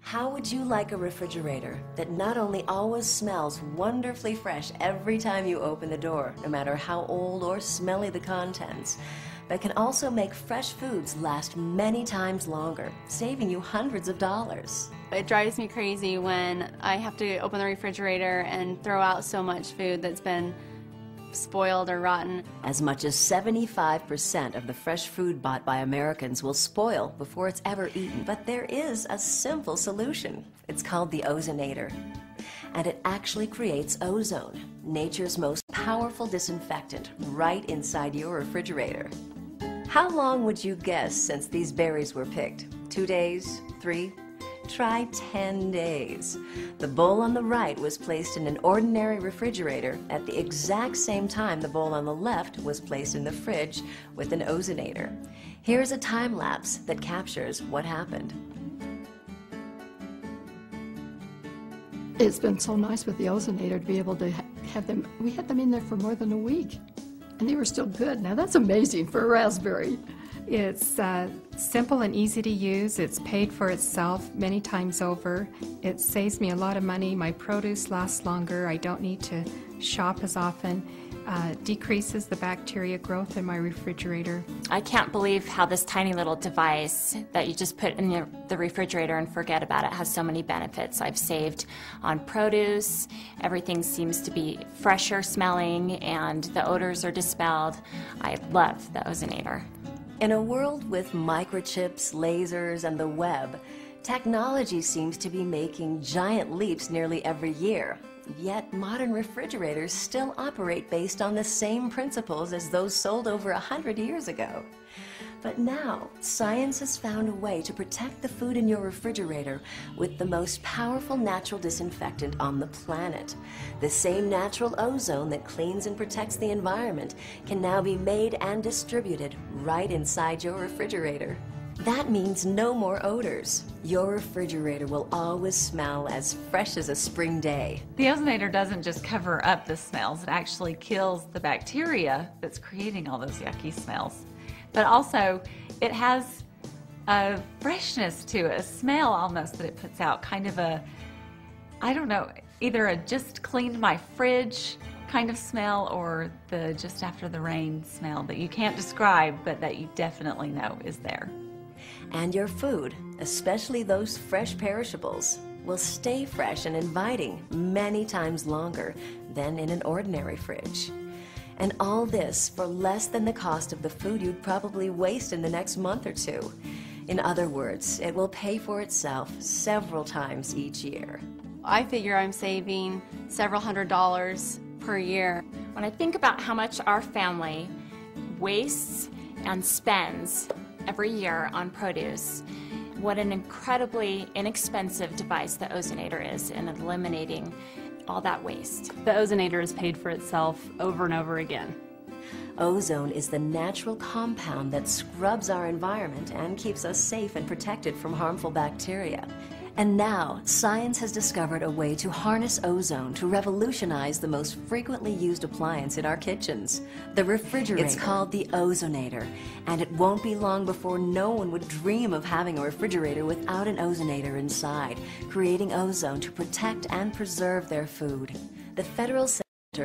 How would you like a refrigerator that not only always smells wonderfully fresh every time you open the door, no matter how old or smelly the contents, but can also make fresh foods last many times longer, saving you hundreds of dollars? It drives me crazy when I have to open the refrigerator and throw out so much food that's been spoiled or rotten. As much as 75% of the fresh food bought by Americans will spoil before it's ever eaten. But there is a simple solution. It's called the ozonator. And it actually creates ozone, nature's most powerful disinfectant, right inside your refrigerator. How long would you guess since these berries were picked? 2 days? 3? Try 10 days. The bowl on the right was placed in an ordinary refrigerator at the exact same time the bowl on the left was placed in the fridge with an ozonator. Here's a time lapse that captures what happened. It's been so nice with the ozonator to be able to have them. We had them in there for more than a week, and they were still good. Now that's amazing for a raspberry. It's simple and easy to use. It's paid for itself many times over. It saves me a lot of money. My produce lasts longer. I don't need to shop as often. Decreases the bacteria growth in my refrigerator. I can't believe how this tiny little device that you just put in the refrigerator and forget about it has so many benefits. I've saved on produce. Everything seems to be fresher smelling and the odors are dispelled. I love the ozonator. In a world with microchips, lasers, and the web, technology seems to be making giant leaps nearly every year. Yet modern refrigerators still operate based on the same principles as those sold over 100 years ago. But now, science has found a way to protect the food in your refrigerator with the most powerful natural disinfectant on the planet. The same natural ozone that cleans and protects the environment can now be made and distributed right inside your refrigerator. That means no more odors. Your refrigerator will always smell as fresh as a spring day. The ozonator doesn't just cover up the smells, it actually kills the bacteria that's creating all those yucky smells. But also, it has a freshness to it, a smell almost that it puts out, kind of a, I don't know, either a just cleaned my fridge kind of smell or the just after the rain smell that you can't describe, but that you definitely know is there. And your food, especially those fresh perishables, will stay fresh and inviting many times longer than in an ordinary fridge. And all this for less than the cost of the food you'd probably waste in the next month or two. In other words, it will pay for itself several times each year. I figure I'm saving several $100s per year. When I think about how much our family wastes and spends every year on produce, what an incredibly inexpensive device the ozonator is in eliminating all that waste. The ozonator has paid for itself over and over again. Ozone is the natural compound that scrubs our environment and keeps us safe and protected from harmful bacteria. And now, science has discovered a way to harness ozone to revolutionize the most frequently used appliance in our kitchens, the refrigerator. It's called the ozonator, and it won't be long before no one would dream of having a refrigerator without an ozonator inside, creating ozone to protect and preserve their food. The Federal Center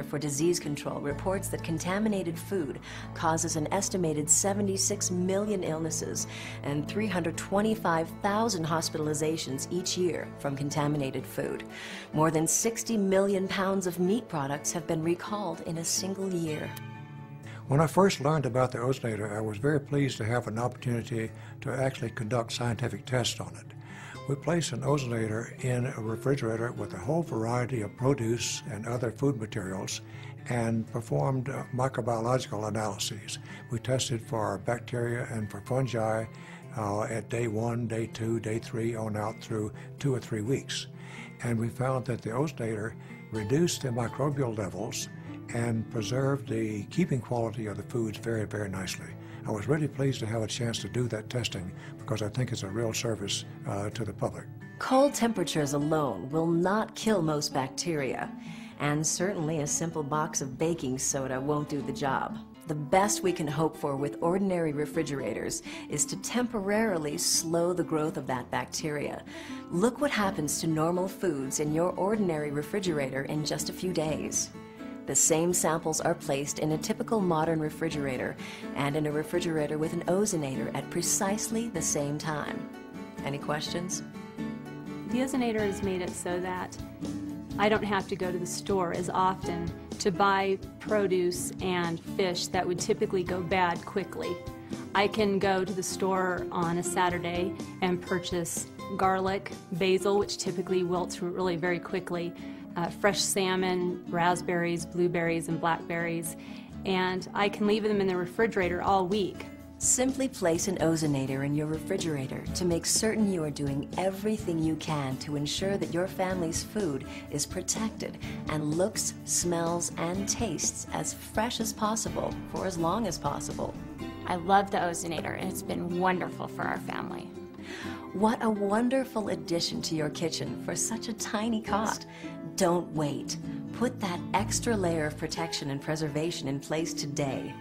for Disease Control reports that contaminated food causes an estimated 76 million illnesses and 325,000 hospitalizations each year from contaminated food. More than 60 million pounds of meat products have been recalled in a single year. When I first learned about the ozonator, I was very pleased to have an opportunity to actually conduct scientific tests on it. We placed an ozonator in a refrigerator with a whole variety of produce and other food materials and performed microbiological analyses. We tested for bacteria and for fungi at day 1, day 2, day 3, on out through 2 or 3 weeks. And we found that the ozonator reduced the microbial levels and preserved the keeping quality of the foods very, very nicely. I was really pleased to have a chance to do that testing because I think it's a real service to the public. Cold temperatures alone will not kill most bacteria, and certainly a simple box of baking soda won't do the job. The best we can hope for with ordinary refrigerators is to temporarily slow the growth of that bacteria. Look what happens to normal foods in your ordinary refrigerator in just a few days. The same samples are placed in a typical modern refrigerator and in a refrigerator with an ozonator at precisely the same time. Any questions? The ozonator has made it so that I don't have to go to the store as often to buy produce and fish that would typically go bad quickly. I can go to the store on a Saturday and purchase garlic, basil, which typically wilts really very quickly, fresh salmon, raspberries, blueberries, and blackberries, and I can leave them in the refrigerator all week. Simply place an ozonator in your refrigerator to make certain you are doing everything you can to ensure that your family's food is protected and looks, smells, and tastes as fresh as possible for as long as possible. I love the ozonator, and it's been wonderful for our family. What a wonderful addition to your kitchen for such a tiny cost. Don't wait. Put that extra layer of protection and preservation in place today.